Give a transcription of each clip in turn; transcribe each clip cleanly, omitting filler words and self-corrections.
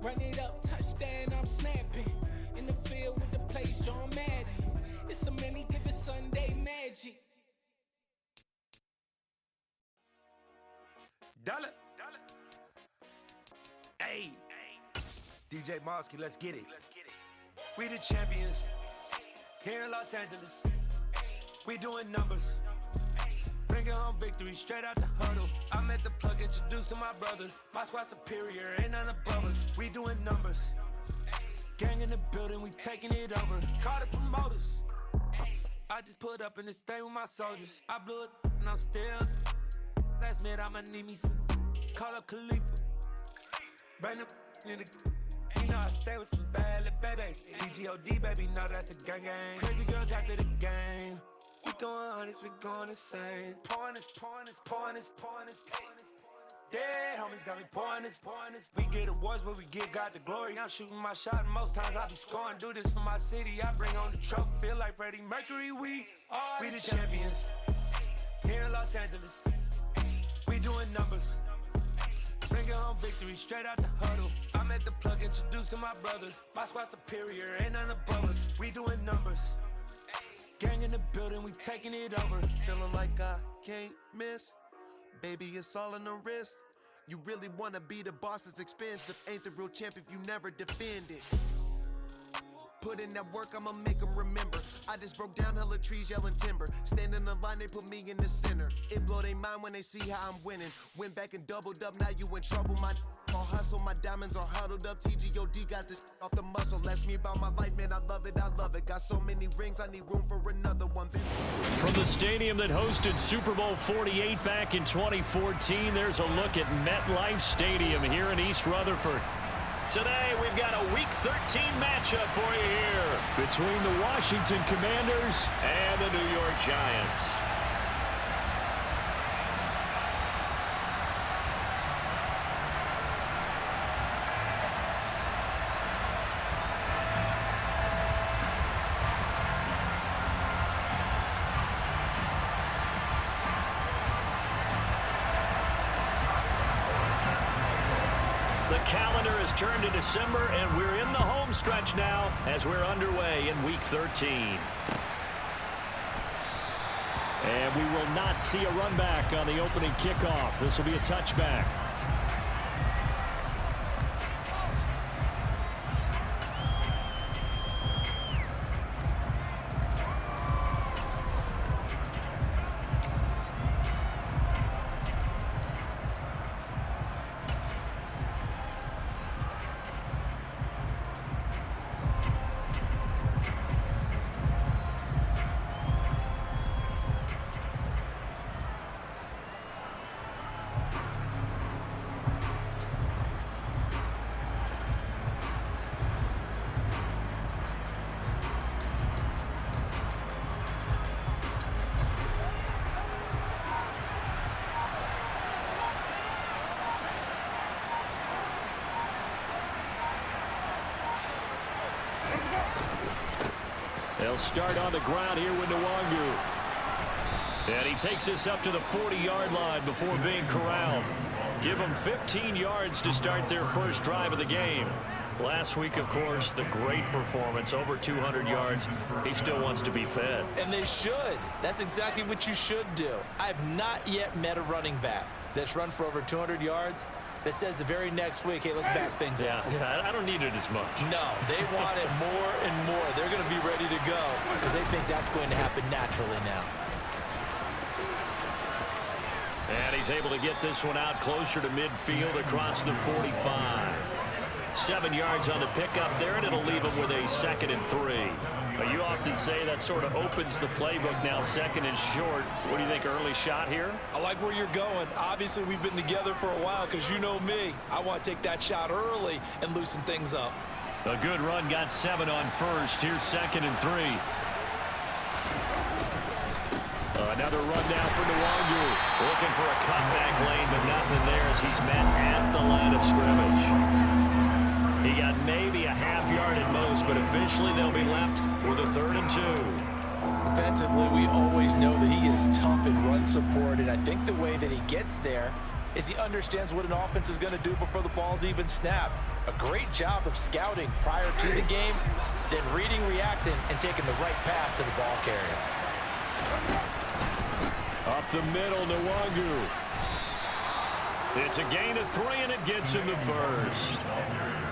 Run it up, touchdown, I'm snapping. In the field with the plays, John Madden. It's a many given Sunday magic. Dollar. Hey, DJ Mosky, let's get it. We the champions here in Los Angeles. We doing numbers. Bringing home victory straight out the huddle. I met the plug, introduced to my brothers. My squad superior, ain't none above us. We doing numbers. Gang in the building, we taking it over. Call the promoters. I just put up in this thing with my soldiers. I blew it and I'm still. Last minute I'ma need me some. Call up Khalifa. Bring the in the. You know I stay with some bad little babies. TGOD baby, know that's a gang gang. Crazy girls after the game. We throwing hundreds, we going insane. Pouring this. Dead homies got me pouring this. We get awards, but we give God the glory. I'm shooting my shot, and most times I be scoring. Do this for my city, I bring on the trophy. Feel like Freddie Mercury, we the champions here in Los Angeles. We doing numbers. Bringing home victory straight out the huddle. I'm at the plug, introduced to my brothers. My squad superior, ain't none above us. We doing numbers. Gang in the building, we taking it over. Feeling like I can't miss. Baby, it's all in the wrist. You really wanna be the boss, it's expensive. Ain't the real champ if you never defend it. Put in that work, I'ma make them remember. I just broke down hella trees, yelling timber. Stand in the line, they put me in the center. It blow their mind when they see how I'm winning. Went back and doubled up, now you in trouble. My all hustle, my diamonds are huddled up. TGOD got this off the muscle. Ask me about my life, man, I love it. Got so many rings, I need room for another one. From the stadium that hosted Super Bowl 48 back in 2014, there's a look at MetLife Stadium here in East Rutherford. Today, we've got a Week 13 matchup for you here between the Washington Commanders and the New York Giants. Calendar has turned to December, and we're in the home stretch now as we're underway in Week 13. And we will not see a run back on the opening kickoff. This will be a touchback. They'll start on the ground here with Nwangu. And he takes this up to the 40-yard line before being corralled. Give them 15 yards to start their first drive of the game. Last week, of course, the great performance, over 200 yards. He still wants to be fed. And they should. That's exactly what you should do. I have not yet met a running back that's run for over 200 yards that says the very next week, hey, let's back things up. Yeah, I don't need it as much. No, they want it more and more. They're going to be ready to go because they think that's going to happen naturally now. And he's able to get this one out closer to midfield across the 45. 7 yards on the pickup there, and it'll leave him with a 2nd and 3. You often say that sort of opens the playbook now, 2nd and short. What do you think, early shot here? I like where you're going. Obviously, we've been together for a while because you know me. I want to take that shot early and loosen things up. A good run, got 7 on first. Here's 2nd and 3. Another run down for Nwangu. Looking for a cutback lane, but nothing there as he's met at the line of scrimmage. He got maybe a half yard at most, but officially they'll be left with a 3rd and 2. Defensively, we always know that he is tough in run support, and I think the way that he gets there is he understands what an offense is going to do before the ball's even snapped. A great job of scouting prior to the game, then reading, reacting, and taking the right path to the ball carrier. Up the middle, Nwangu. It's a gain of 3, and it gets him the first.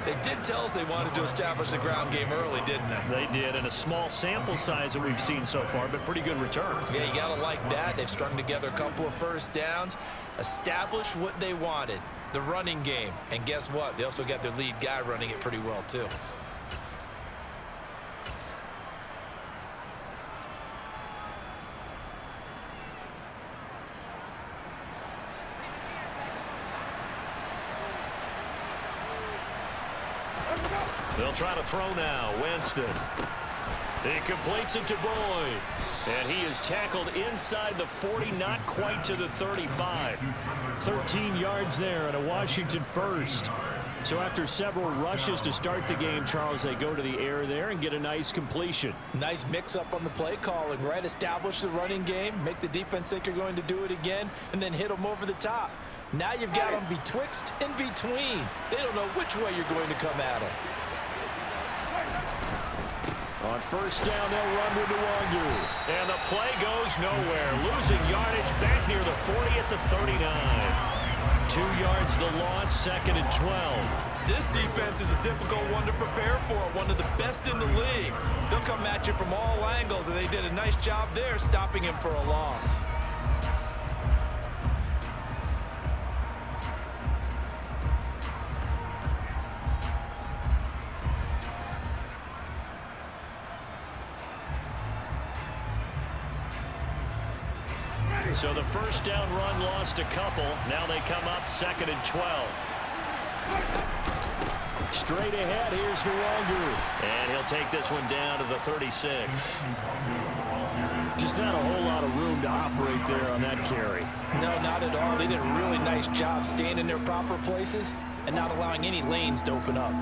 They did tell us they wanted to establish the ground game early, didn't they? They did, and a small sample size that we've seen so far, but pretty good return. Yeah, you got to like that. They've strung together a couple of first downs, established what they wanted, the running game. And guess what? They also got their lead guy running it pretty well, too. They'll try to throw now. Winston. He completes it to Boyd. And he is tackled inside the 40, not quite to the 35. 13 yards there and a Washington first. So after several rushes to start the game, Charles, they go to the air there and get a nice completion. Nice mix-up on the play calling, right? Establish the running game, make the defense think you're going to do it again, and then hit them over the top. Now you've got them betwixt and between. They don't know which way you're going to come at them. On first down, they'll run with Nwangu. And the play goes nowhere. Losing yardage back near the 40 at the 39. 2 yards the loss, 2nd and 12. This defense is a difficult one to prepare for, one of the best in the league. They'll come at you from all angles, and they did a nice job there stopping him for a loss. So the first down run lost a couple. Now they come up 2nd and 12. Straight ahead, here's Nwangu. And he'll take this one down to the 36. Just not a whole lot of room to operate there on that carry. No, not at all. They did a really nice job staying in their proper places and not allowing any lanes to open up.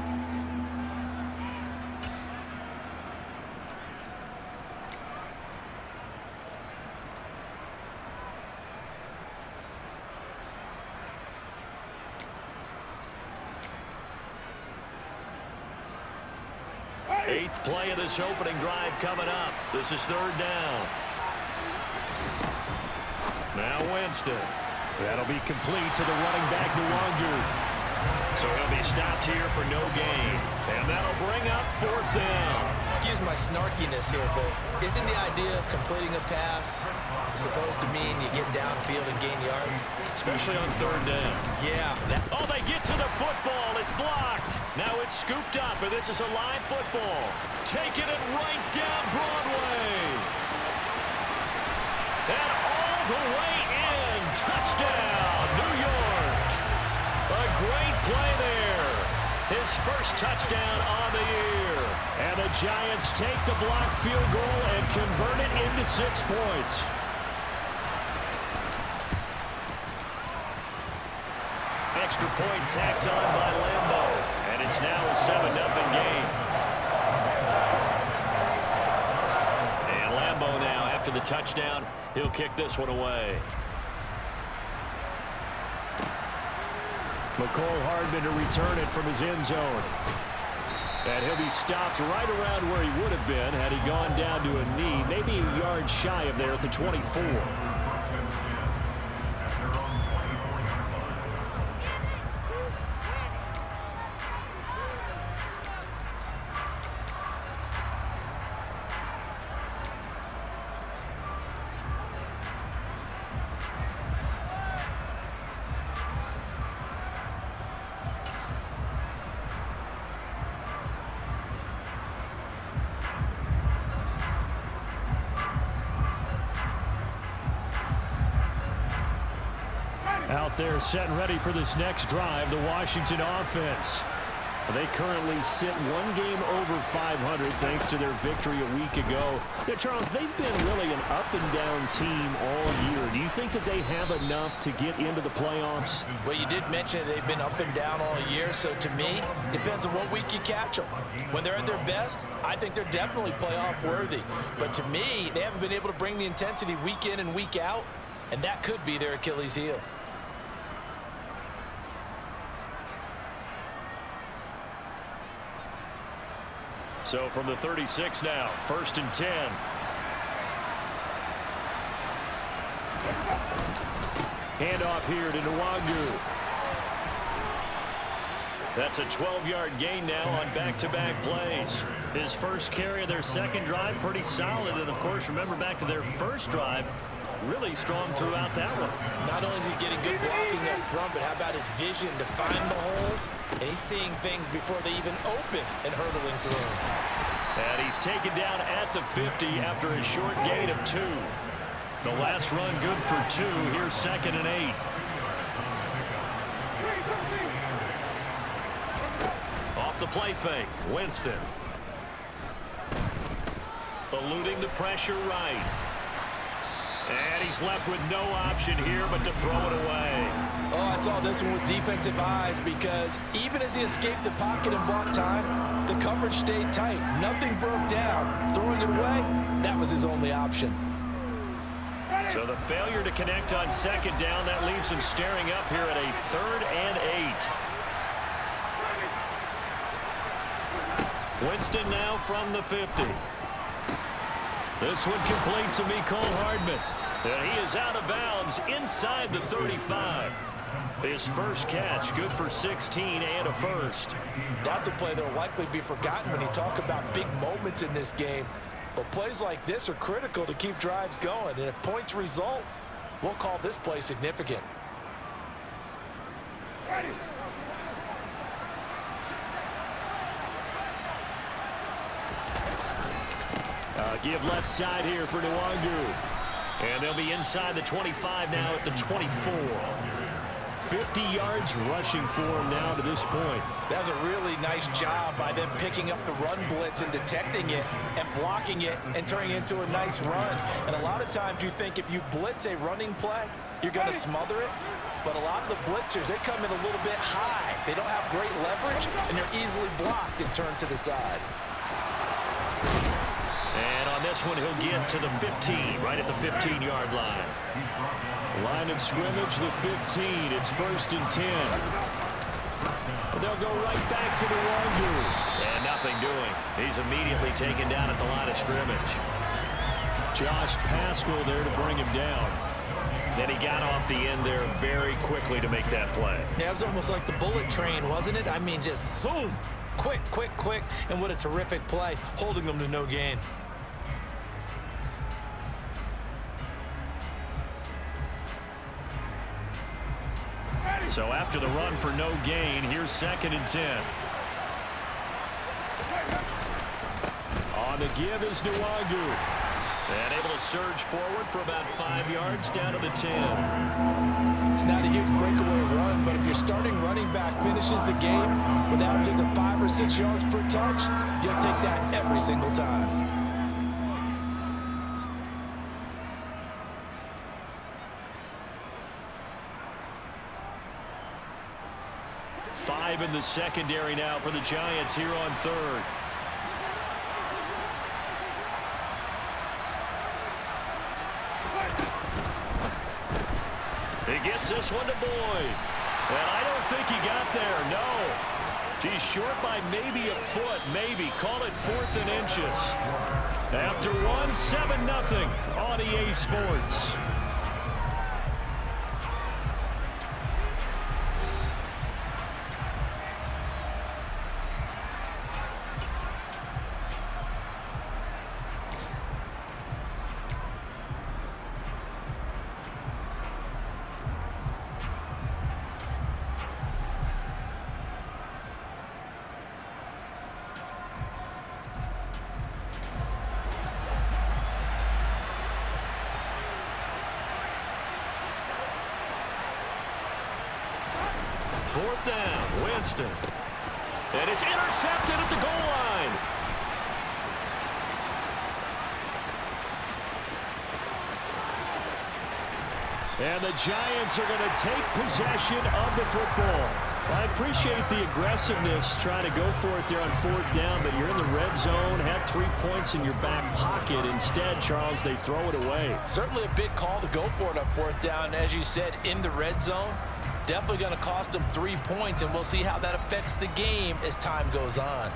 Eighth play of this opening drive coming up. This is 3rd down. Now Winston. That'll be complete to the running back, Nwangu. So he'll be stopped here for no gain. And that'll bring up 4th down. Excuse my snarkiness here, but isn't the idea of completing a pass supposed to mean you get downfield and gain yards? Especially on 3rd down. Yeah. Oh, they get to the football. It's blocked. Now it's scooped up, and this is a live football. Taking it right down Broadway. And all the way in. Touchdown, New York. A great play there. His first touchdown on the year. And the Giants take the blocked field goal and convert it into 6 points. Extra point tacked on by Lambeau. And it's now a 7-0 game. And Lambeau now, after the touchdown, he'll kick this one away. McCole Hardman to return it from his end zone. And he'll be stopped right around where he would have been had he gone down to a knee, maybe a yard shy of there at the 24. Out there set and ready for this next drive, the Washington offense. They currently sit 1 game over 500 thanks to their victory a week ago. Yeah, Charles, they've been really an up-and-down team all year. Do you think that they have enough to get into the playoffs? Well, you did mention they've been up and down all year, so to me, depends on what week you catch them. When they're at their best, I think they're definitely playoff worthy. But to me, they haven't been able to bring the intensity week in and week out, and that could be their Achilles heel. So from the 36 now, 1st and 10. Handoff here to Nwangu. That's a 12-yard gain now on back-to-back plays. His first carry of their second drive, pretty solid. And, of course, remember back to their first drive, really strong throughout that one. Not only is he getting good blocking up front, but how about his vision to find the holes? And he's seeing things before they even open and hurdling through them. And he's taken down at the 50 after a short gain of 2. The last run good for 2. Here's 2nd and 8. Off the play fake, Winston. Eluding the pressure right. And he's left with no option here but to throw it away. Oh, I saw this one with defensive eyes because even as he escaped the pocket and bought time, the coverage stayed tight. Nothing broke down. Throwing it away, that was his only option. So the failure to connect on 2nd down, that leaves him staring up here at a 3rd and 8. Winston now from the 50. This one complete to Mecole Hardman. And he is out of bounds inside the 35. His first catch, good for 16 and a first. That's a play that will likely be forgotten when you talk about big moments in this game. But plays like this are critical to keep drives going. And if points result, we'll call this play significant. Give left side here for Nwangu. And they'll be inside the 25 now at the 24. 50 yards rushing for him now to this point. That was a really nice job by them picking up the run blitz and detecting it and blocking it and turning it into a nice run. And a lot of times you think if you blitz a running play, you're going to smother it. But a lot of the blitzers, they come in a little bit high. They don't have great leverage, and they're easily blocked and turned to the side. And on this one, he'll get to the 15, right at the 15-yard line. Line of scrimmage, the 15. It's 1st and 10. They'll go right back to the Nwangu. And nothing doing. He's immediately taken down at the line of scrimmage. Josh Paschal there to bring him down. Then he got off the end there very quickly to make that play. Yeah, it was almost like the bullet train, wasn't it? I mean, just zoom. Quick, quick, quick. And what a terrific play, holding them to no gain. So after the run for no gain, here's 2nd and 10. On the give is Nwangu. And able to surge forward for about 5 yards down to the 10. It's not a huge breakaway run, but if your starting running back finishes the game with averages of 5 or 6 yards per touch, you'll take that every single time. Five in the secondary now for the Giants here on 3rd. He gets this one to Boyd. And I don't think he got there, no. He's short by maybe a foot, maybe. Call it 4th and inches. After one, 7-0 on EA Sports. Fourth down, Winston. And it's intercepted at the goal line. And the Giants are going to take possession of the football. I appreciate the aggressiveness trying to go for it there on 4th down, but you're in the red zone, had 3 points in your back pocket. Instead, Charles, they throw it away. Certainly a big call to go for it on 4th down, as you said, in the red zone. Definitely going to cost them 3 points, and we'll see how that affects the game as time goes on.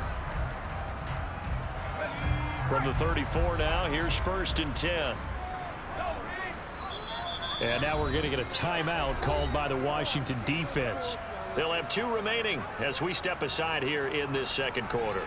From the 34 now, here's 1st and 10. And now we're going to get a timeout called by the Washington defense. They'll have 2 remaining as we step aside here in this second quarter.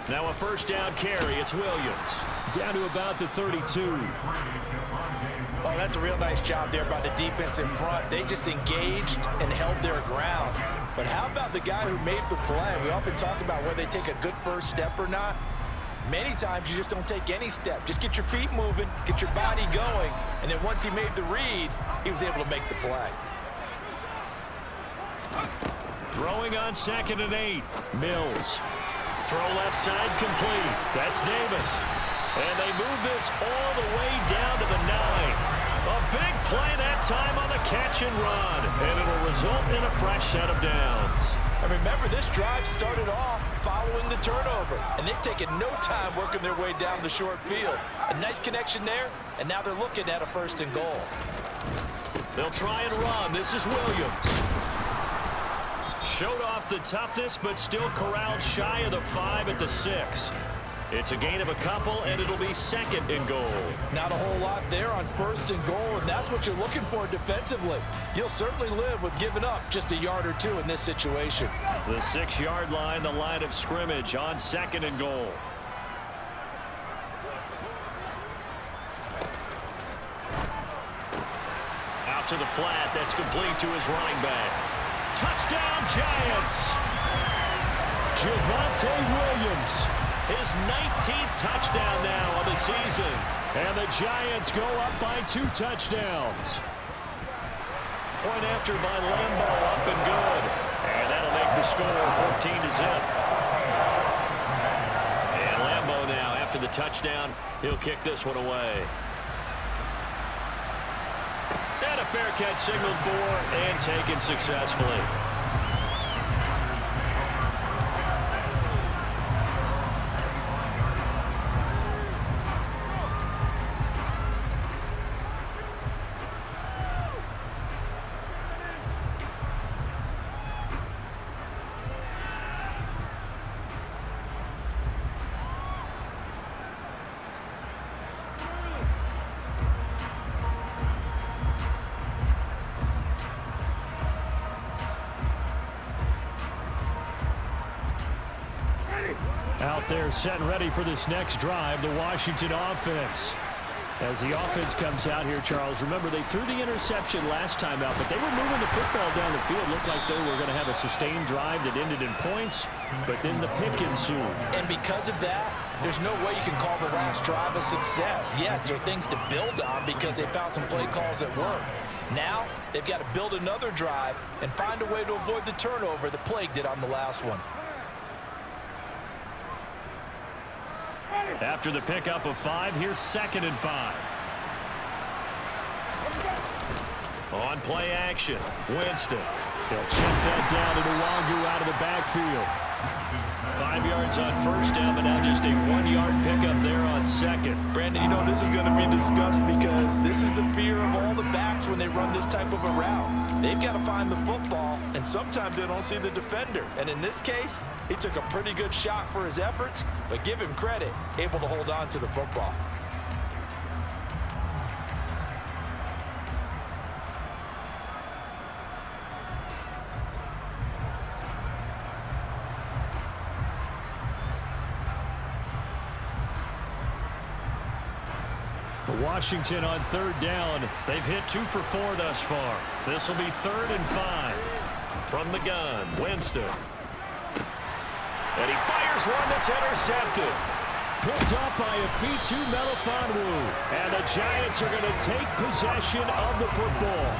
Now a 1st down carry. It's Williams. Down to about the 32. Oh, that's a real nice job there by the defense in front. They just engaged and held their ground. But how about the guy who made the play? We often talk about whether they take a good first step or not. Many times you just don't take any step. Just get your feet moving, get your body going, and then once he made the read, he was able to make the play. Throwing on 2nd and 8. Mills. Throw left side complete. That's Davis. And they move this all the way down to the 9. A big play that time on the catch and run. And it'll result in a fresh set of downs. And remember, this drive started off following the turnover. And they've taken no time working their way down the short field. A nice connection there, and now they're looking at a 1st and goal. They'll try and run. This is Williams. Showed off the toughness, but still corralled shy of the 5 at the 6. It's a gain of a couple, and it'll be 2nd and goal. Not a whole lot there on 1st and goal, and that's what you're looking for defensively. You'll certainly live with giving up just a yard or 2 in this situation. The 6-yard line, the line of scrimmage on 2nd and goal. Out to the flat. That's complete to his running back. Touchdown, Giants! Javonte Williams. His 19th touchdown now of the season. And the Giants go up by 2 touchdowns. Point after by Lambo, up and good. And that'll make the score 14-0. And Lambo now, after the touchdown, he'll kick this one away. And a fair catch signaled for and taken successfully. Out there set and ready for this next drive, the Washington offense. As the offense comes out here, Charles, remember they threw the interception last time out, but they were moving the football down the field. Looked like they were going to have a sustained drive that ended in points, but then the pick ensued. And because of that, there's no way you can call the last drive a success. Yes, there are things to build on because they found some play calls that work. Now, they've got to build another drive and find a way to avoid the turnover the Plague did on the last one. After the pickup of 5, here's 2nd and 5. On play action, Winston. They'll check that down to Nwangu out of the backfield. 5 yards on 1st down, but now just a 1-yard pickup there on 2nd. Brandon, you know this is going to be discussed because this is the fear of all the backs when they run this type of a route. They've got to find the football, and sometimes they don't see the defender. And in this case, he took a pretty good shot for his efforts, but give him credit, able to hold on to the football. Washington on 3rd down. They've hit 2 for 4 thus far. This will be 3rd and 5. From the gun, Winston. And he fires one that's intercepted. Picked up by Afitu Melifonwu. And the Giants are going to take possession of the football.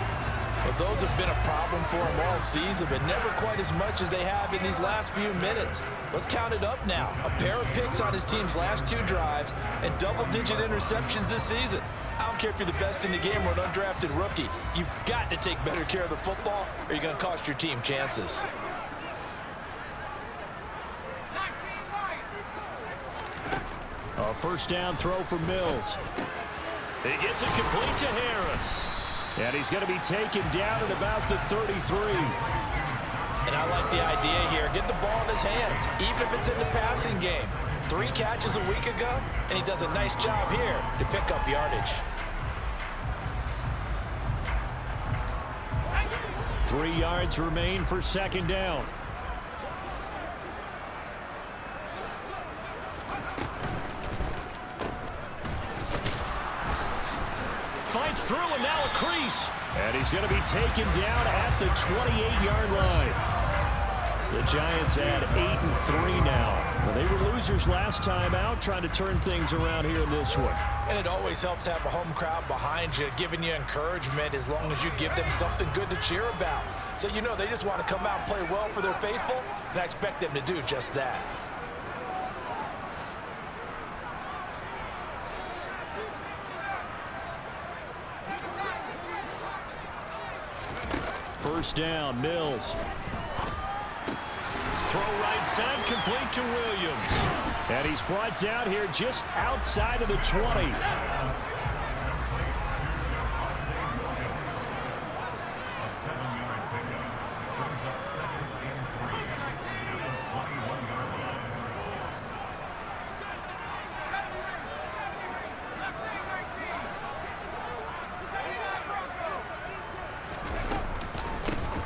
Well, those have been a problem for them all season, but never quite as much as they have in these last few minutes. Let's count it up now. A pair of picks on his team's last 2 drives and double-digit interceptions this season. I don't care if you're the best in the game or an undrafted rookie. You've got to take better care of the football or you're going to cost your team chances. A 1st down throw for Mills. He gets it complete to Harris. And he's going to be taken down at about the 33. And I like the idea here. Get the ball in his hands, even if it's in the passing game. 3 catches a week ago, and he does a nice job here to pick up yardage. 3 yards remain for second down. Fights through and now a crease. And he's going to be taken down at the 28-yard line. The Giants add 8-3 now. Well, they were losers last time out, trying to turn things around here in this one. And it always helps to have a home crowd behind you, giving you encouragement as long as you give them something good to cheer about. So you know they just want to come out and play well for their faithful, and I expect them to do just that. First down, Mills. Throw right side, complete to Williams. And he's brought down here just outside of the 20.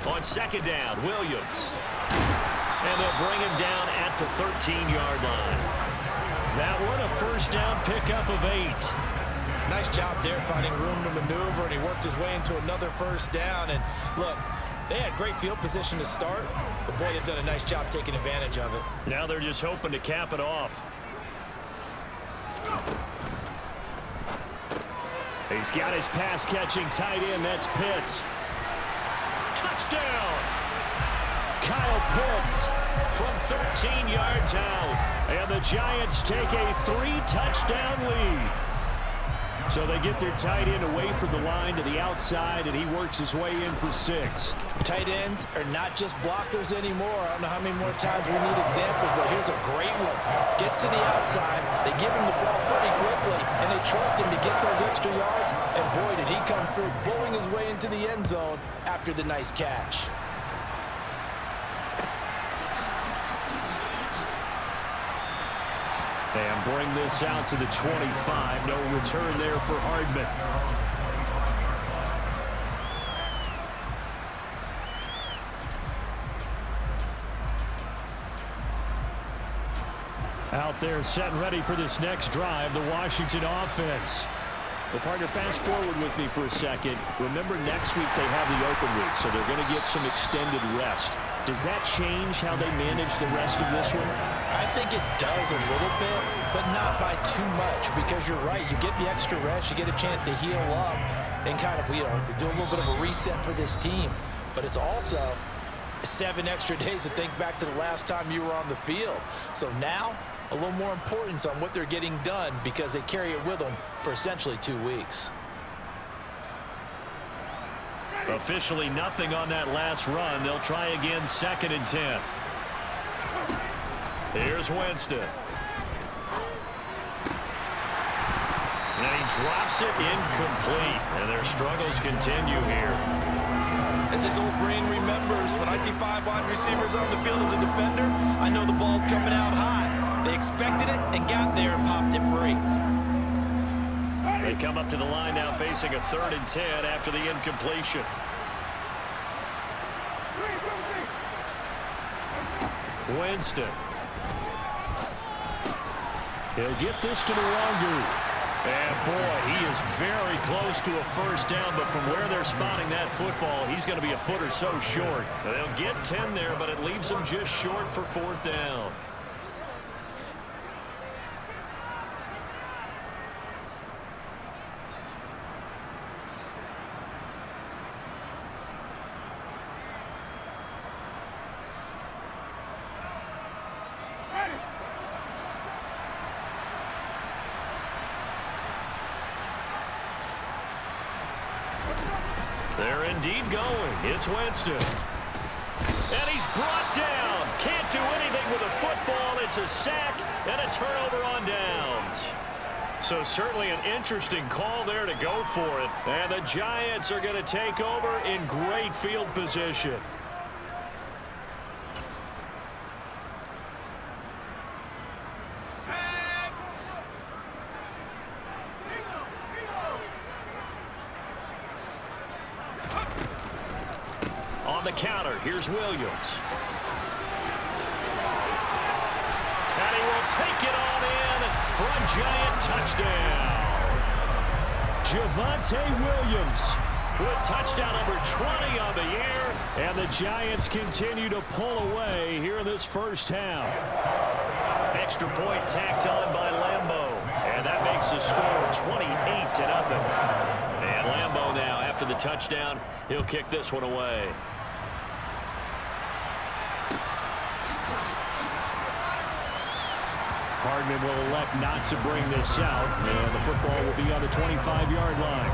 On second down, Williams. And they'll bring him down at the 13-yard line. That one a first down pickup of 8. Nice job there finding room to maneuver, and he worked his way into another first down. And look, they had great field position to start, but boy, they've done a nice job taking advantage of it. Now they're just hoping to cap it off. He's got his pass-catching tight end. That's Pitts. Touchdown! Kyle Pitts From 13 yards out. And the Giants take a 3-touchdown lead. So they get their tight end away from the line to the outside, and he works his way in for 6. Tight ends are not just blockers anymore. I don't know how many more times we need examples, but here's a great one. Gets to the outside, they give him the ball pretty quickly, and they trust him to get those extra yards. And boy, did he come through, bowling his way into the end zone after the nice catch. And bring this out to the 25. No return there for Hardman. Out there set and ready for this next drive, the Washington offense. Well, partner, fast forward with me for a second. Remember, next week they have the open week, so they're going to get some extended rest. Does that change how they manage the rest of this one? I think it does a little bit, but not by too much, because you're right. You get the extra rest, you get a chance to heal up and kind of, do a little bit of a reset for this team. But it's also 7 extra days to think back to the last time you were on the field. So now, a little more importance on what they're getting done because they carry it with them for essentially 2 weeks. Officially nothing on that last run. They'll try again, 2nd and 10. Here's Winston. And he drops it incomplete. And their struggles continue here. As his old brain remembers, when I see 5 wide receivers on the field as a defender, I know the ball's coming out high. They expected it and got there and popped it free. They come up to the line now facing a 3rd and 10 after the incompletion. Winston. He'll get this to the Wangu. And boy, he is very close to a first down, but from where they're spotting that football, he's going to be a foot or so short. They'll get 10 there, but it leaves them just short for 4th down. They're indeed going. It's Winston. And he's brought down. Can't do anything with a football. It's a sack and a turnover on downs. So certainly an interesting call there to go for it. And the Giants are going to take over in great field position. On the counter, here's Williams. And he will take it on in for a Giant touchdown. Javonte Williams with touchdown number 20 on the year. And the Giants continue to pull away here in this first half. Extra point tacked on by Lambeau. And that makes the score 28-0. And Lambeau now, after the touchdown, he'll kick this one away. Hardman will elect not to bring this out, and the football will be on the 25-yard line.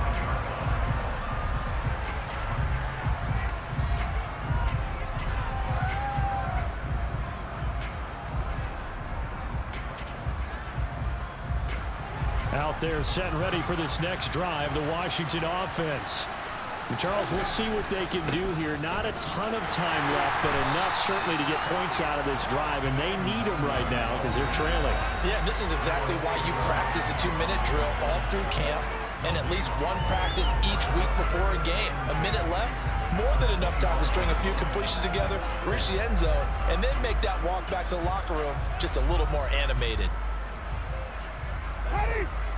Out there set and ready for this next drive, the Washington offense. And Charles, we'll see what they can do here. Not a ton of time left, but enough certainly to get points out of this drive, and they need them right now because they're trailing. Yeah, this is exactly why you practice a 2-minute drill all through camp and at least one practice each week before a game. A minute left, more than enough time to string a few completions together, reach the end zone, and then make that walk back to the locker room just a little more animated.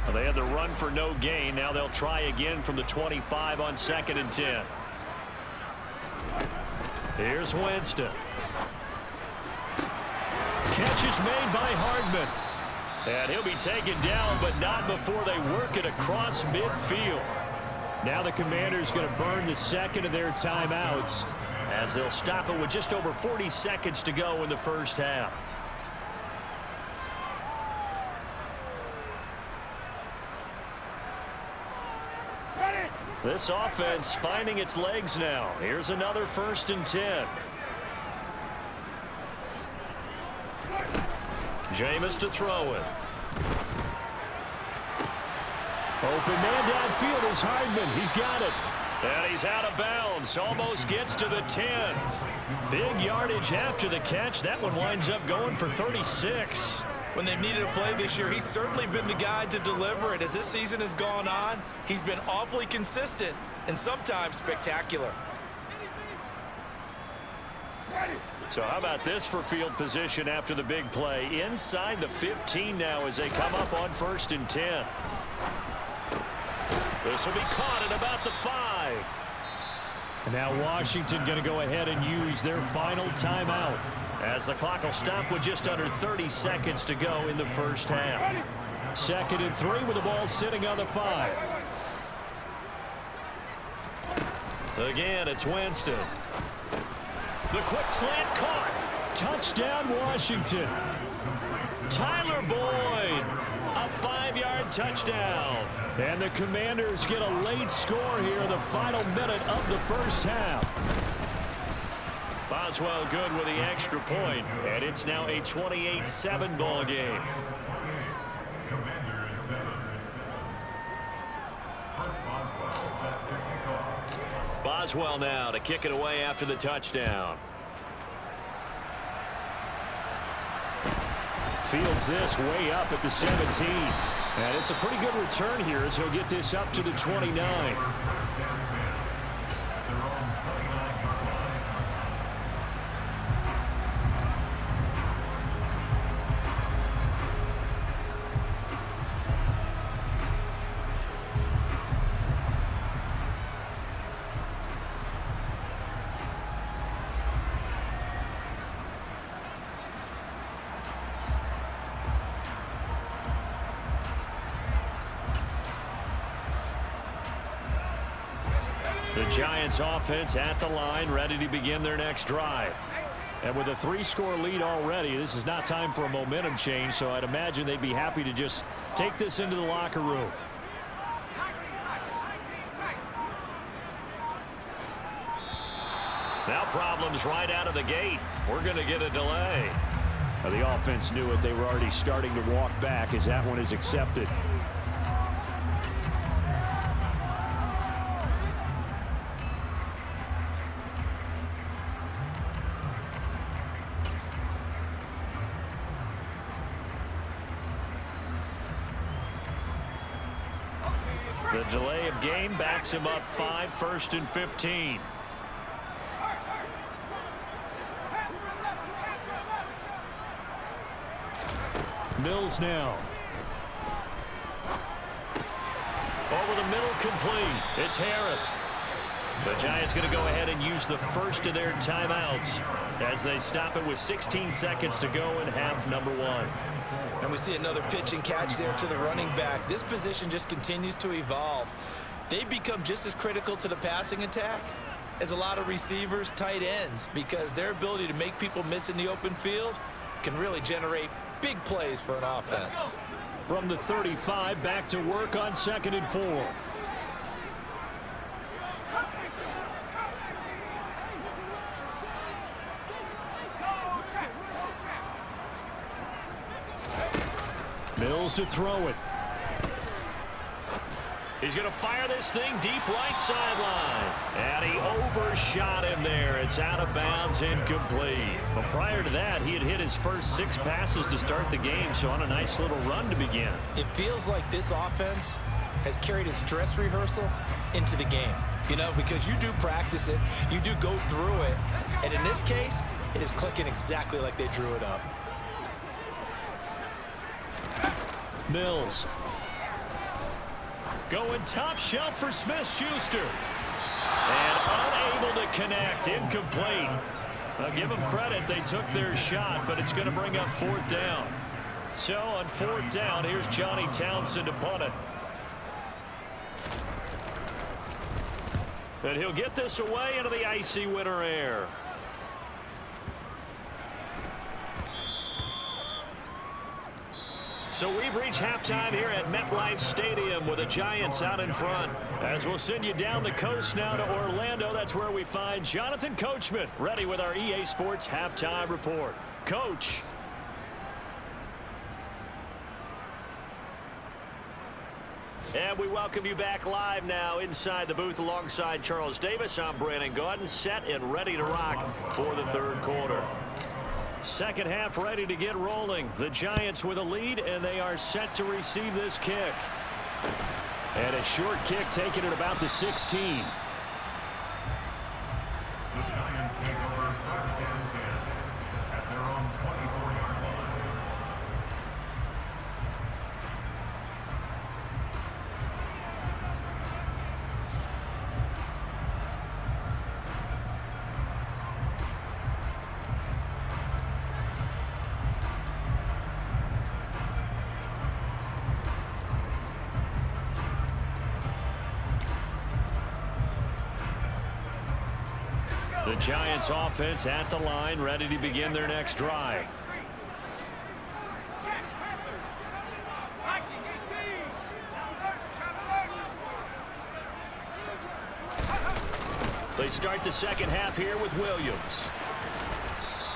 Well, they had the run for no gain. Now they'll try again from the 25 on 2nd and 10. Here's Winston. Catch is made by Hardman. And he'll be taken down, but not before they work it across midfield. Now the Commanders going to burn the second of their timeouts, as they'll stop it with just over 40 seconds to go in the first half. This offense finding its legs now. Here's another 1st and 10. Jameis to throw it. Open man downfield is Hardman. He's got it. And he's out of bounds. Almost gets to the 10. Big yardage after the catch. That one winds up going for 36. When they've needed a play this year, he's certainly been the guy to deliver it. As this season has gone on, he's been awfully consistent and sometimes spectacular. So how about this for field position after the big play? Inside the 15 now as they come up on 1st and 10. This will be caught at about the 5. And now Washington going to go ahead and use their final timeout, as the clock will stop with just under 30 seconds to go in the first half. 2nd and 3 with the ball sitting on the 5. Again, it's Winston. The quick slant caught. Touchdown, Washington. Tyler Boyd, a 5-yard touchdown. And the Commanders get a late score here in the final minute of the first half. Boswell good with the extra point, and it's now a 28-7 ball game. Boswell now to kick it away after the touchdown. Fields this way up at the 17. And it's a pretty good return here as he'll get this up to the 29. The Giants offense at the line, ready to begin their next drive. And with a 3-score lead already, this is not time for a momentum change, so I'd imagine they'd be happy to just take this into the locker room. Now problems right out of the gate. We're going to get a delay. Well, the offense knew it. They were already starting to walk back as that one is accepted. The delay of game backs him up 5, 1st and 15. Mills now. Over the middle, complete. It's Harris. The Giants going to go ahead and use the first of their timeouts as they stop it with 16 seconds to go in half number 1. And we see another pitch and catch there to the running back. This position just continues to evolve. They become just as critical to the passing attack as a lot of receivers, tight ends, because their ability to make people miss in the open field can really generate big plays for an offense. From the 35, back to work on 2nd and 4. Mills to throw it. He's going to fire this thing deep right sideline. And he overshot him there. It's out of bounds, incomplete. But prior to that, he had hit his first 6 passes to start the game, so on a nice little run to begin. It feels like this offense has carried its dress rehearsal into the game. You know, because you do practice it, you do go through it, and in this case, it is clicking exactly like they drew it up. Mills. Going top shelf for Smith-Schuster. And unable to connect. Incomplete. I'll give them credit. They took their shot, but it's going to bring up 4th down. So on 4th down, here's Johnny Townsend to punt it. And he'll get this away into the icy winter air. So we've reached halftime here at MetLife Stadium with the Giants out in front. As we'll send you down the coast now to Orlando, that's where we find Jonathan Coachman ready with our EA Sports halftime report. Coach. And we welcome you back live now inside the booth alongside Charles Davis. I'm Brandon Gaudin, set and ready to rock for the 3rd quarter. Second half ready to get rolling. The Giants with a lead, and they are set to receive this kick. And a short kick taken at about the 16. The Giants offense at the line, ready to begin their next drive. They start the second half here with Williams.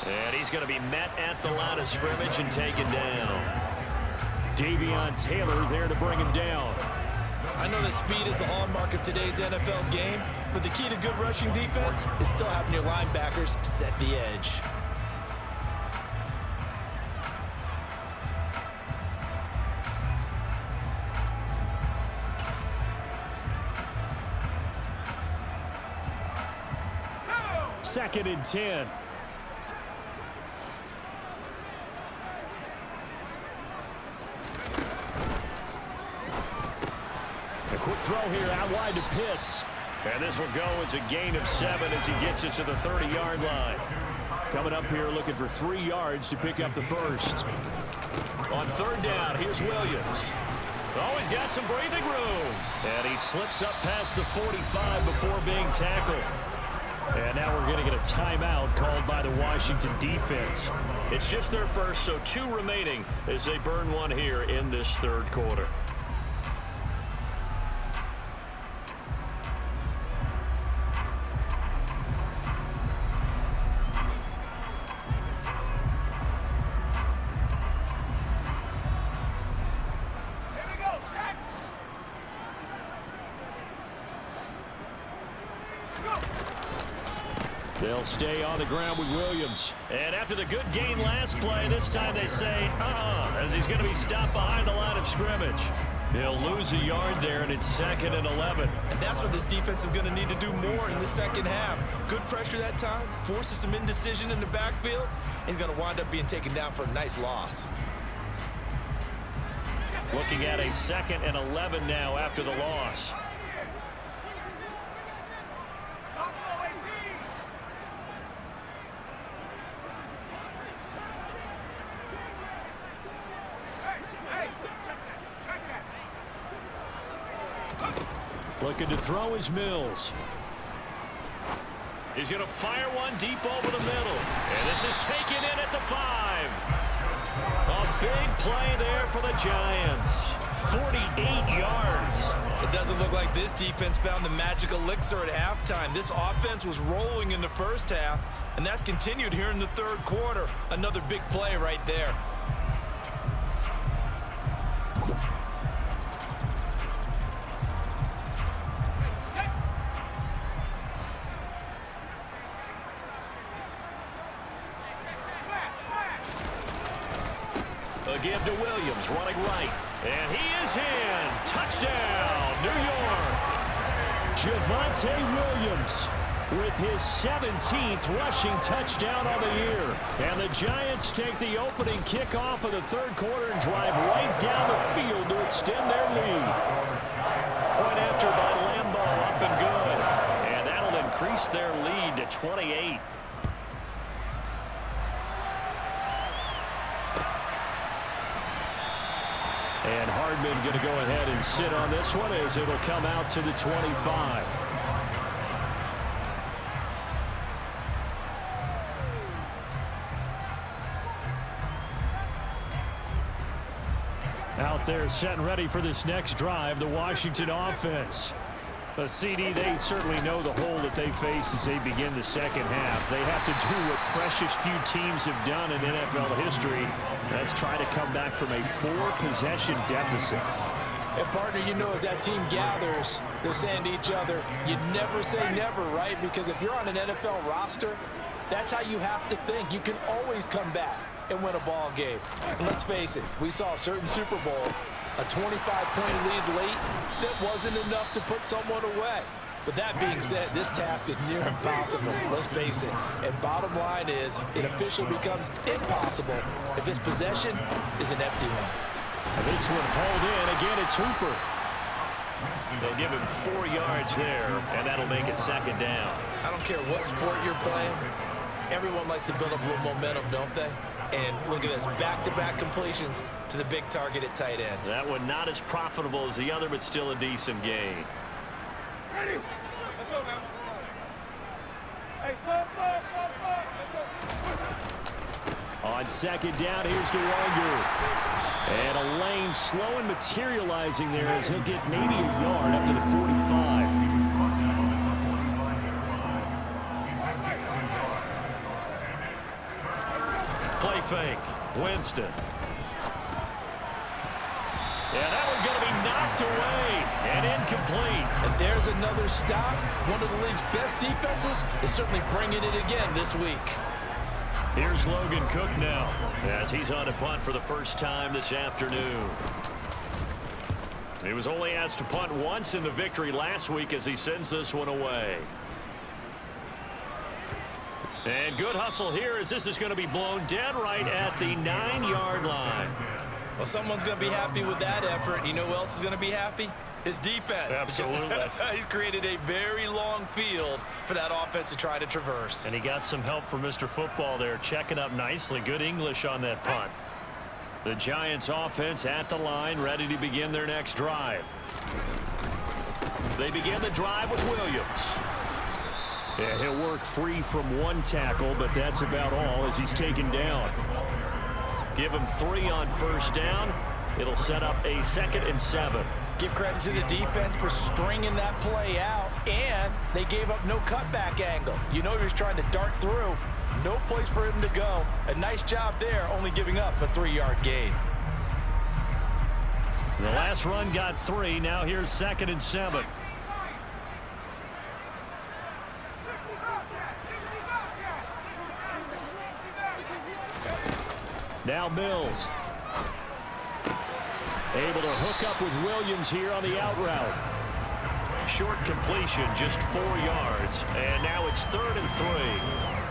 And he's going to be met at the line of scrimmage and taken down. Davion Taylor there to bring him down. I know that speed is the hallmark of today's NFL game, but the key to good rushing defense is still having your linebackers set the edge. Second and 10. A quick throw here out wide to Pitts. And this will go as a gain of 7 as he gets it to the 30-yard line. Coming up here looking for 3 yards to pick up the first. On 3rd down, here's Williams. Oh, he's got some breathing room. And he slips up past the 45 before being tackled. And now we're going to get a timeout called by the Washington defense. It's just their first, so 2 remaining as they burn one here in this 3rd quarter. They'll stay on the ground with Williams. And after the good gain last play, this time they say, as he's going to be stopped behind the line of scrimmage. He'll lose a yard there, and it's 2nd and 11. And that's what this defense is going to need to do more in the second half. Good pressure that time, forces some indecision in the backfield. He's going to wind up being taken down for a nice loss. Looking at a 2nd and 11 now after the loss. Looking to throw is Mills. He's going to fire one deep over the middle. And this is taken in at the 5. A big play there for the Giants. 48 yards. It doesn't look like this defense found the magic elixir at halftime. This offense was rolling in the first half, and that's continued here in the third quarter. Another big play right there. A give to Williams, running right. And he is in. Touchdown, New York. Javonte Williams with his 17th rushing touchdown on the year. And the Giants take the opening kickoff of the third quarter and drive right down the field to extend their lead. Point after by Lambeau, up and good. And that'll increase their lead to 28. And Hardman going to go ahead and sit on this one as it'll come out to the 25. Out there set and ready for this next drive, the Washington offense. The CD, they certainly know the hole that they face as they begin the second half. They have to do what precious few teams have done in NFL history. That's try to come back from a 4-possession deficit. And, partner, you know, as that team gathers, they're saying to each other, you never say never, right? Because if you're on an NFL roster, that's how you have to think. You can always come back and win a ball game. And let's face it, we saw a certain Super Bowl, a 25-point lead late that wasn't enough to put someone away. But that being said, this task is near impossible, let's face it. And bottom line is, it officially becomes impossible if this possession is an empty one. And this one hauled in. Again, it's Hooper. They'll give him 4 yards there, and that'll make it 2nd down. I don't care what sport you're playing. Everyone likes to build up a little momentum, don't they? And look at this, back-to-back completions to the big target at tight end. That one not as profitable as the other, but still a decent gain. Ready? Let's go now. Hey, On 2nd down, here's DeWanger. And a lane slow and materializing there as he'll get maybe a yard up to the 45. Play fake. Winston. Yeah, that one's going to be knocked away and incomplete. And there's another stop. One of the league's best defenses is certainly bringing it again this week. Here's Logan Cook now as he's on a punt for the first time this afternoon. He was only asked to punt once in the victory last week as he sends this one away. And good hustle here as this is going to be blown dead right at the 9-yard line. Well, someone's going to be happy with that effort. You know who else is going to be happy? His defense. Absolutely. He's created a very long field for that offense to try to traverse. And he got some help from Mr. Football there, checking up nicely. Good English on that punt. The Giants offense at the line, ready to begin their next drive. They begin the drive with Williams. Yeah, he'll work free from one tackle, but that's about all as he's taken down. Give him 3 on first down. It'll set up a 2nd and 7. Give credit to the defense for stringing that play out, and they gave up no cutback angle. You know he was trying to dart through. No place for him to go. A nice job there, only giving up a 3-yard gain. The last run got 3. Now here's 2nd and 7. Now Mills. Able to hook up with Williams here on the out route. Short completion, just 4 yards. And now it's 3rd and 3.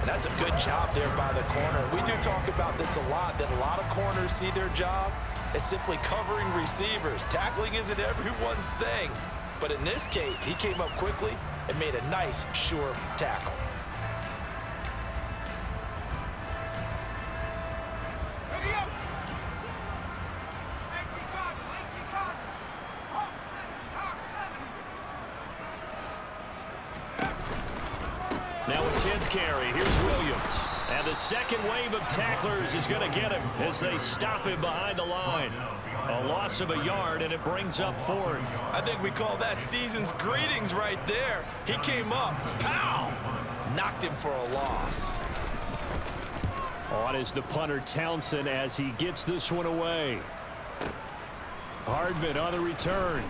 And that's a good job there by the corner. We do talk about this a lot, that a lot of corners see their job as simply covering receivers. Tackling isn't everyone's thing. But in this case, he came up quickly and made a nice, sure tackle. Now a 10th carry. Here's Williams. And the second wave of tacklers is going to get him as they stop him behind the line. A loss of a yard, and it brings up 4th. I think we call that season's greetings right there. He came up, pow! Knocked him for a loss. On is the punter Townsend as he gets this one away. Hardman on the return.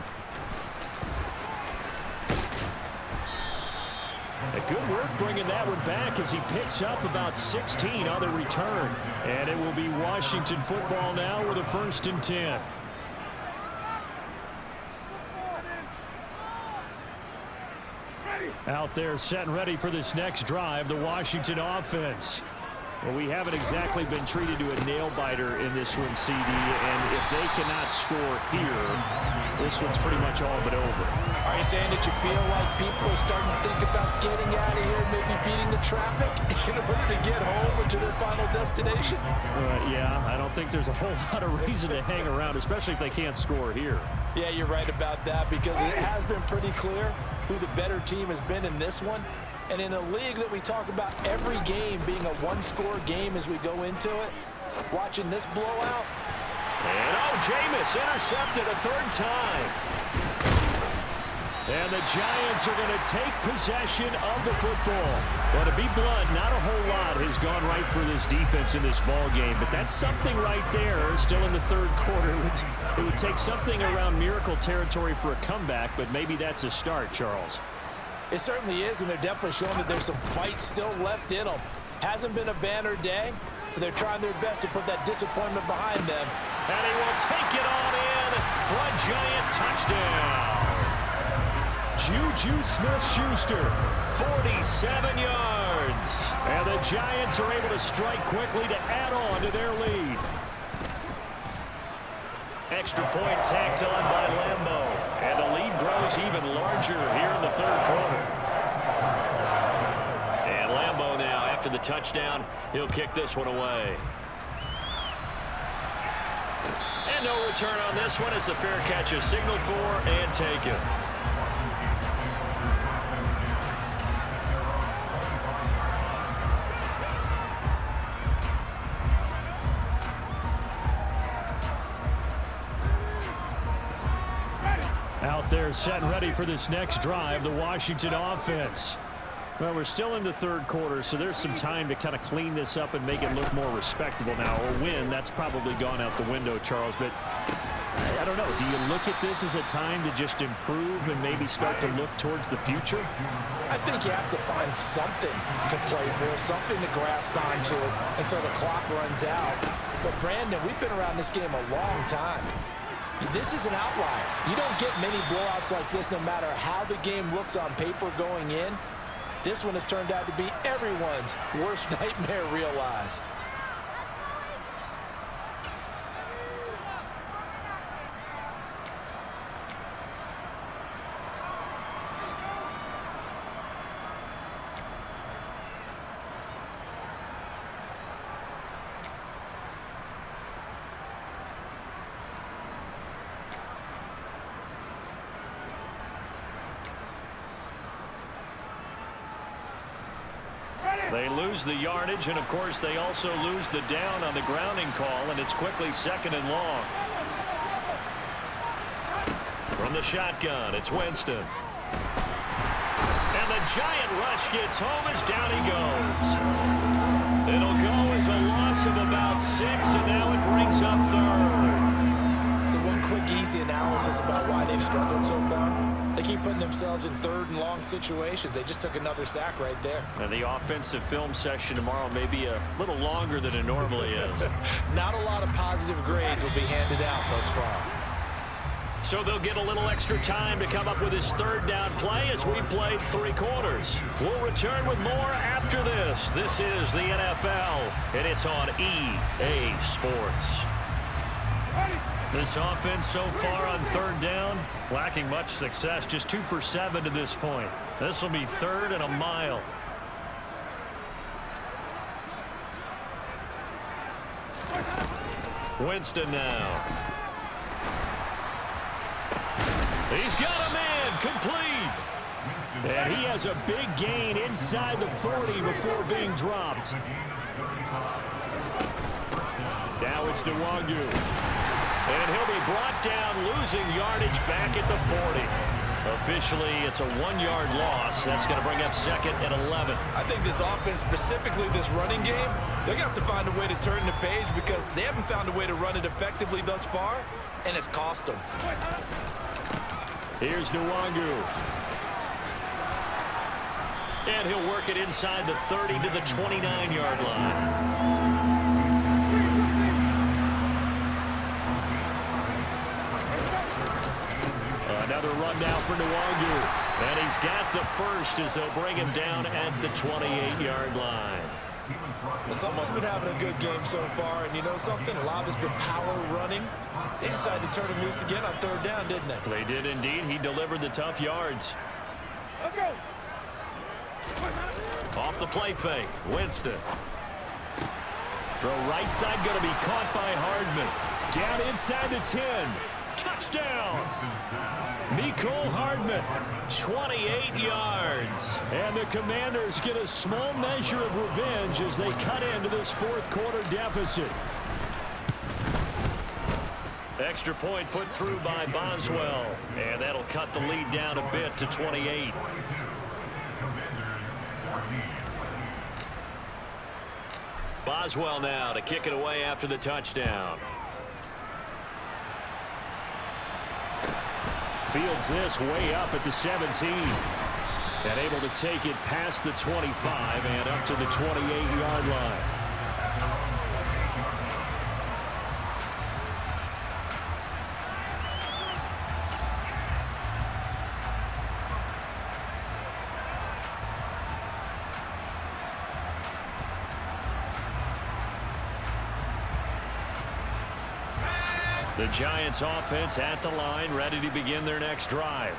A good work bringing that one back as he picks up about 16 on the return. And it will be Washington football now with a 1st and 10. Out there set and ready for this next drive, the Washington offense. Well, we haven't exactly been treated to a nail-biter in this one, CD, and if they cannot score here, this one's pretty much all but over. Are you saying that you feel like people are starting to think about getting out of here, maybe beating the traffic in order to get home or to their final destination? Yeah, I don't think there's a whole lot of reason to hang around, especially if they can't score here. Yeah, you're right about that because it has been pretty clear who the better team has been in this one. And in a league that we talk about every game being a one-score game as we go into it, watching this blowout. And Jameis intercepted a 3rd time. And the Giants are going to take possession of the football. Well, to be blunt, not a whole lot has gone right for this defense in this ball game, but that's something right there. Still in the 3rd quarter. It would take something around miracle territory for a comeback, but maybe that's a start, Charles. It certainly is, and they're definitely showing that there's some fight still left in them. Hasn't been a banner day, but they're trying their best to put that disappointment behind them. And he will take it on in for a Giant touchdown. Juju Smith-Schuster, 47 yards. And the Giants are able to strike quickly to add on to their lead. Extra point tacked on by Lambo. And the lead grows even larger here in the 3rd quarter. And Lambo now, after the touchdown, he'll kick this one away. And no return on this one as the fair catch is signaled for and taken. Out there set and ready for this next drive, the Washington offense. Well, we're still in the 3rd quarter, so there's some time to kind of clean this up and make it look more respectable now. Or win, that's probably gone out the window, Charles. But I don't know. Do you look at this as a time to just improve and maybe start to look towards the future? I think you have to find something to play for, something to grasp onto until the clock runs out. But, Brandon, we've been around this game a long time. This is an outlier. You don't get many blowouts like this no matter how the game looks on paper going in. This one has turned out to be everyone's worst nightmare realized. They lose the yardage, and of course they also lose the down on the grounding call, and it's quickly 2nd and long. From the shotgun, it's Winston. And the Giant rush gets home as down he goes. It'll go as a loss of about 6, and now it brings up 3rd. So one quick, easy analysis about why they've struggled so far. They keep putting themselves in 3rd and long situations. They just took another sack right there. And the offensive film session tomorrow may be a little longer than it normally is. Not a lot of positive grades will be handed out thus far. So they'll get a little extra time to come up with his third down play as we played 3 quarters. We'll return with more after this. This is the NFL, and it's on EA Sports. This offense so far on third down, lacking much success, just 2 for 7 to this point. This will be 3rd and a mile. Winston now. He's got a man, complete. And he has a big gain inside the 40 before being dropped. Now it's Nwangu. And he'll be brought down, losing yardage back at the 40. Officially, it's a 1-yard loss. That's going to bring up 2nd and 11. I think this offense, specifically this running game, they're going to have to find a way to turn the page because they haven't found a way to run it effectively thus far, and it's cost them. Here's Nwangu. And he'll work it inside the 30 to the 29-yard line. Another run now for Nwangu. And he's got the first as they'll bring him down at the 28-yard line. Well, someone's been having a good game so far, and you know something? A lot of it's been power running. They decided to turn him loose again on 3rd down, didn't they? They did indeed. He delivered the tough yards. Okay. Off the play fake, Winston. Throw right side going to be caught by Hardman. Down inside the 10. Touchdown! Mecole Hardman, 28 yards. And the Commanders get a small measure of revenge as they cut into this 4th quarter deficit. Extra point put through by Boswell. And that'll cut the lead down a bit to 28. Boswell now to kick it away after the touchdown. Fields this way up at the 17. And able to take it past the 25 and up to the 28-yard line. The Giants offense at the line, ready to begin their next drive.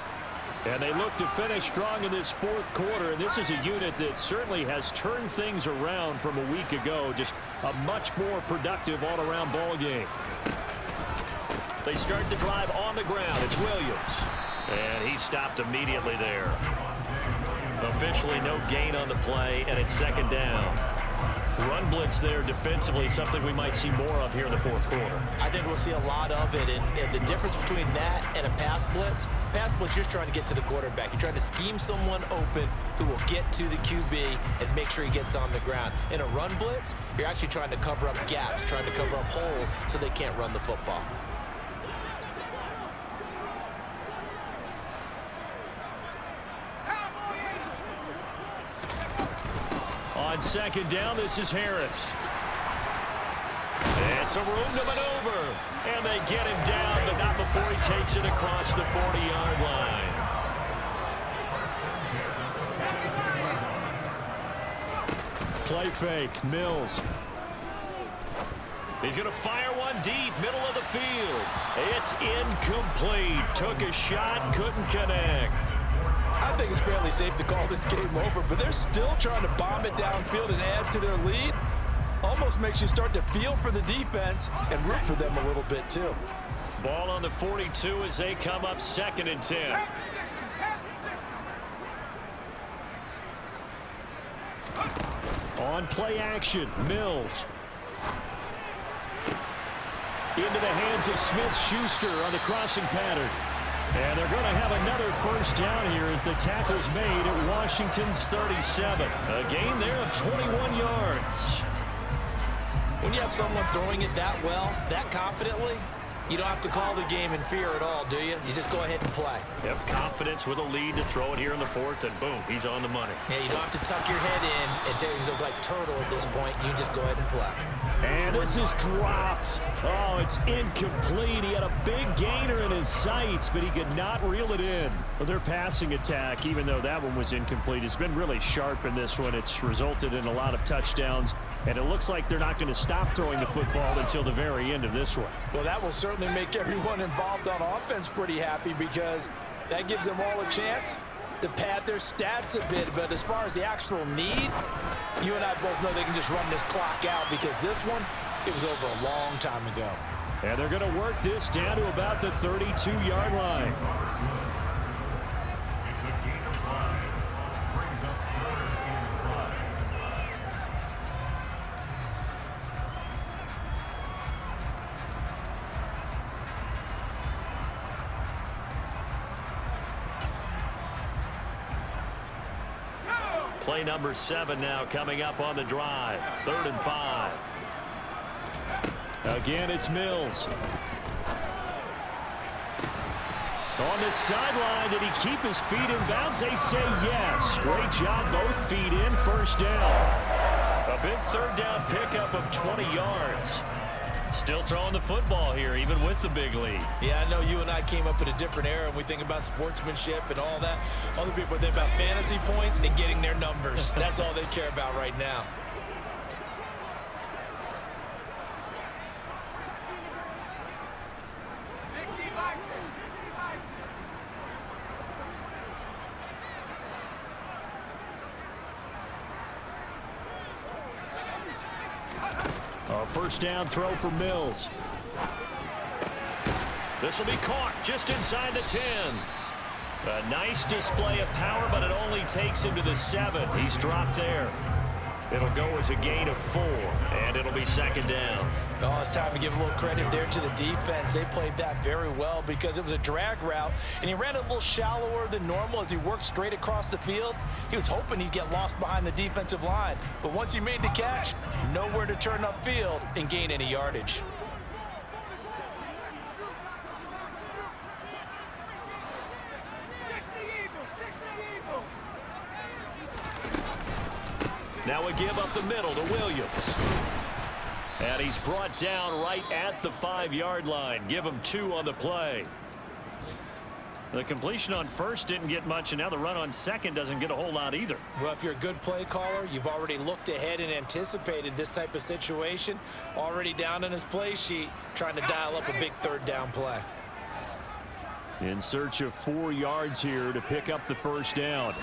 And they look to finish strong in this 4th quarter. And this is a unit that certainly has turned things around from a week ago. Just a much more productive all-around ball game. They start the drive on the ground. It's Williams. And he stopped immediately there. Officially no gain on the play, and it's 2nd down. Run blitz there defensively, something we might see more of here in the 4th quarter. I think we'll see a lot of it, and the difference between that and a pass blitz, you're just trying to get to the quarterback. You're trying to scheme someone open who will get to the QB and make sure he gets on the ground. In a run blitz, you're actually trying to cover up gaps, trying to cover up holes so they can't run the football. On 2nd down, this is Harris. And some room to maneuver. And they get him down, but not before he takes it across the 40-yard line. Play fake, Mills. He's going to fire one deep, middle of the field. It's incomplete. Took a shot, couldn't connect. I think it's fairly safe to call this game over, but they're still trying to bomb it downfield and add to their lead. Almost makes you start to feel for the defense and root for them a little bit too. Ball on the 42 as they come up 2nd and 10. On play action, Mills. Into the hands of Smith-Schuster on the crossing pattern. And they're going to have another 1st down here as the tackle's made at Washington's 37. A gain there of 21 yards. When you have someone throwing it that well, that confidently, you don't have to call the game in fear at all, do you? You just go ahead and play. Yep, confidence with a lead to throw it here in the 4th, and boom, he's on the money. Yeah, you don't have to tuck your head in and look like turtle at this point. You just go ahead and play. And this is dropped. Oh, it's incomplete. He had a big gainer in his sights, but he could not reel it in. Well, their passing attack, even though that one was incomplete, has been really sharp in this one. It's resulted in a lot of touchdowns, and it looks like they're not going to stop throwing the football until the very end of this one. Well, that will certainly make everyone involved on offense pretty happy because that gives them all a chance to pad their stats a bit. But as far as the actual need, you and I both know they can just run this clock out because this one, it was over a long time ago. And they're going to work this down to about the 32-yard line. Play number 7 now coming up on the drive. 3rd and 5. Again, it's Mills. On the sideline, did he keep his feet in bounds? They say yes. Great job, both feet in, first down. A big 3rd down pickup of 20 yards. Still throwing the football here, even with the big lead. Yeah, I know you and I came up in a different era, and we think about sportsmanship and all that. Other people think about fantasy points and getting their numbers. That's all they care about right now. A first down throw for Mills. This will be caught just inside the 10. A nice display of power, but it only takes him to the 7. He's dropped there. It'll go as a gain of 4, and it'll be 2nd down. Oh, it's time to give a little credit there to the defense. They played that very well because it was a drag route, and he ran a little shallower than normal as he worked straight across the field. He was hoping he'd get lost behind the defensive line, but once he made the catch, nowhere to turn upfield and gain any yardage. Now a give up the middle to Williams. And he's brought down right at the 5-yard line. Give him 2 on the play. The completion on first didn't get much, and now the run on second doesn't get a whole lot either. Well, if you're a good play caller, you've already looked ahead and anticipated this type of situation. Already down in his play sheet, trying to dial up a big 3rd down play. In search of 4 yards here to pick up the first down.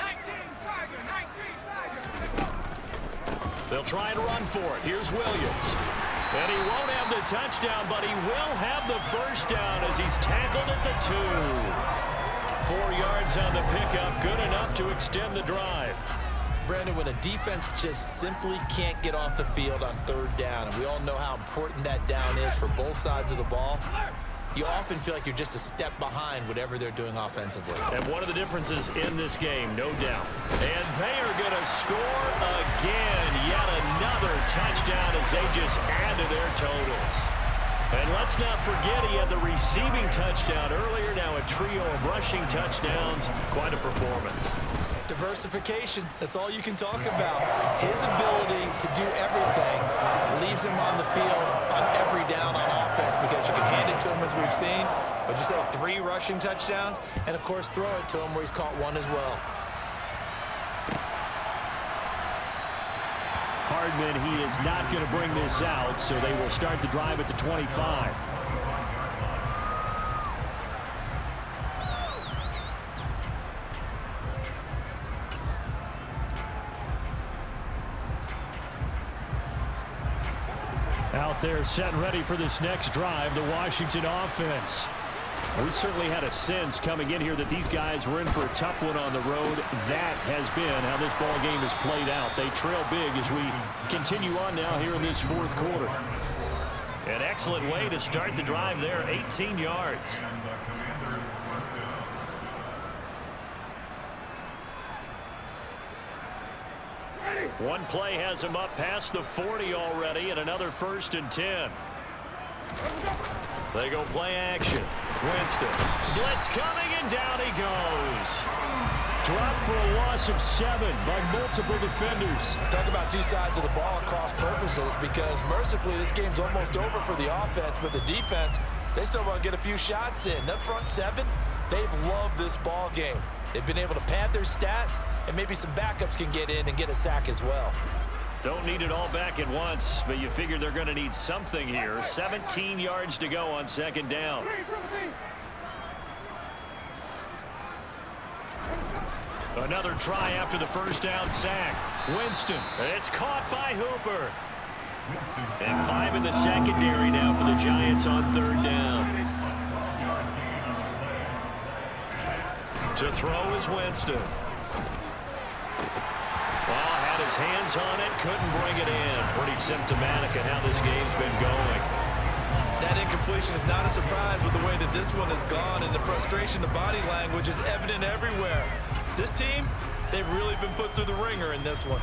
They'll try and run for it. Here's Williams. And he won't have the touchdown, but he will have the first down as he's tackled at the 2. 4 yards on the pickup, good enough to extend the drive. Brandon, when a defense just simply can't get off the field on 3rd down, and we all know how important that down is for both sides of the ball, you often feel like you're just a step behind whatever they're doing offensively. And one of the differences in this game, no doubt. And they are going to score again. Yet another touchdown as they just add to their totals. And let's not forget he had the receiving touchdown earlier. Now a trio of rushing touchdowns. Quite a performance. Diversification, that's all you can talk about. His ability to do everything leaves him on the field on every down on offense because you can hand it to him as we've seen. But you say 3 rushing touchdowns, and of course throw it to him where he's caught 1 as well. Hardman, he is not going to bring this out, so they will start the drive at the 25. Out there set and ready for this next drive, the Washington offense. We certainly had a sense coming in here that these guys were in for a tough one on the road. That has been how this ball game has played out. They trail big as we continue on now here in this 4th quarter. An excellent way to start the drive there, 18 yards. One play has him up past the 40 already, and another 1st and 10. They go play action. Winston. Blitz coming, and down he goes. Dropped for a loss of 7 by multiple defenders. Talk about two sides of the ball at cross purposes, because mercifully this game's almost over for the offense, but the defense, they still want to get a few shots in. That front 7, they've loved this ball game. They've been able to pad their stats, and maybe some backups can get in and get a sack as well. Don't need it all back at once, but you figure they're going to need something here. 17 yards to go on second down. Another try after the first down sack. Winston. It's caught by Hooper. And 5 in the secondary now for the Giants on third down. To throw is Winston. Well, had his hands on it, couldn't bring it in. Pretty symptomatic of how this game's been going. That incompletion is not a surprise with the way that this one has gone, and the frustration, the body language is evident everywhere. This team, they've really been put through the ringer in this one.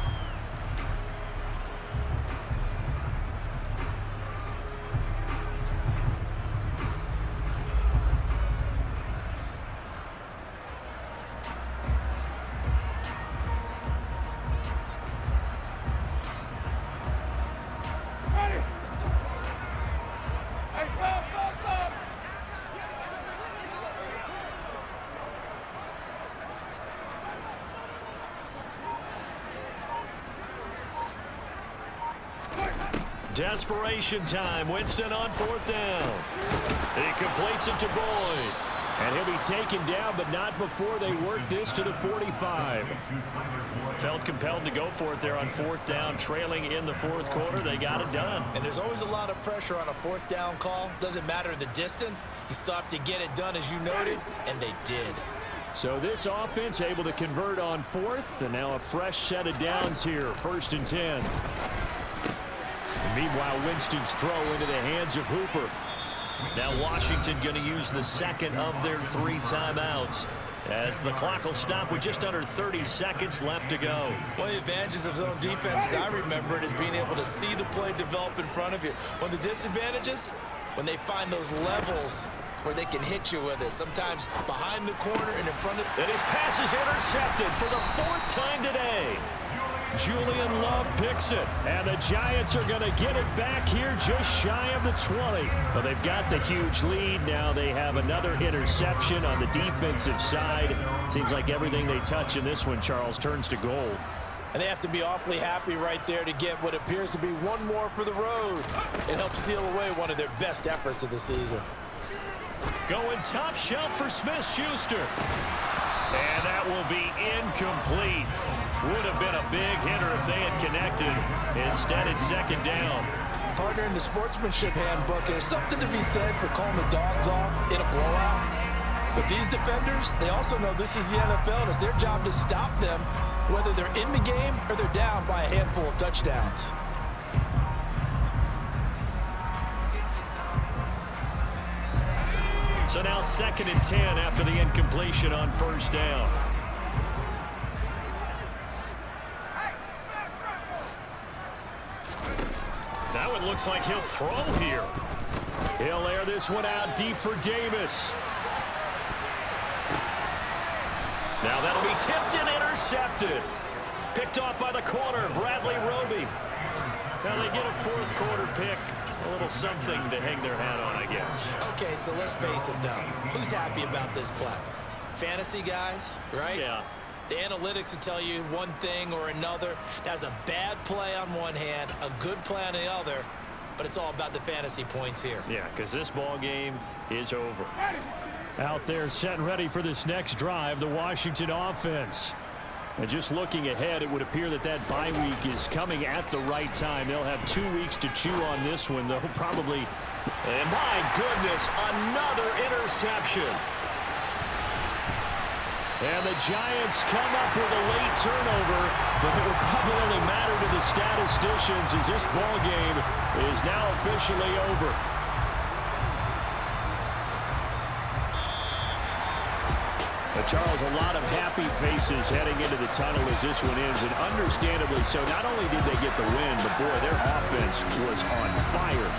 Desperation time. Winston on fourth down. He completes it to Boyd. And he'll be taken down, but not before they work this to the 45. Felt compelled to go for it there on fourth down, trailing in the fourth quarter. They got it done. And there's always a lot of pressure on a fourth down call. Doesn't matter the distance. You still have to get it done, as you noted, and they did. So this offense able to convert on fourth, and now a fresh set of downs here, 1st and 10. Meanwhile, Winston's throw into the hands of Hooper. Now Washington going to use the second of their 3 timeouts, as the clock will stop with just under 30 seconds left to go. One of the advantages of zone defense, as I remember it, is being able to see the play develop in front of you. One of the disadvantages, when they find those levels where they can hit you with it, sometimes behind the corner and in front of. And his pass is intercepted for the 4th time today. Julian Love picks it, and the Giants are going to get it back here just shy of the 20. Well, they've got the huge lead. Now they have another interception on the defensive side. Seems like everything they touch in this one, Charles, turns to gold. And they have to be awfully happy right there to get what appears to be one more for the road. It helps seal away one of their best efforts of the season. Going top shelf for Smith-Schuster. And that will be incomplete. Would have been a big hitter if they had connected. Instead, it's second down. Partner, in the sportsmanship handbook, there's something to be said for calling the dogs off in a blowout. But these defenders, they also know this is the NFL, and it's their job to stop them, whether they're in the game or they're down by a handful of touchdowns. So now 2nd and 10 after the incompletion on first down. Now it looks like he'll throw here. He'll air this one out deep for Davis. Now that'll be tipped and intercepted. Picked off by the corner, Bradley Roby. Now they get a 4th quarter pick. A little something to hang their hat on, I guess. Okay, so let's face it, though. Who's happy about this play? Fantasy guys, right? Yeah. The analytics will tell you one thing or another. That's a bad play on one hand, a good play on the other, but it's all about the fantasy points here. Yeah, because this ball game is over. Out there set and ready for this next drive, the Washington offense. And just looking ahead, it would appear that that bye week is coming at the right time. They'll have 2 weeks to chew on this one, though, probably. And my goodness, another interception. And the Giants come up with a late turnover, but it will probably only matter to the statisticians as this ball game is now officially over. But Charles, a lot of happy faces heading into the tunnel as this one ends, and understandably so. Not only did they get the win, but boy, their offense was on fire.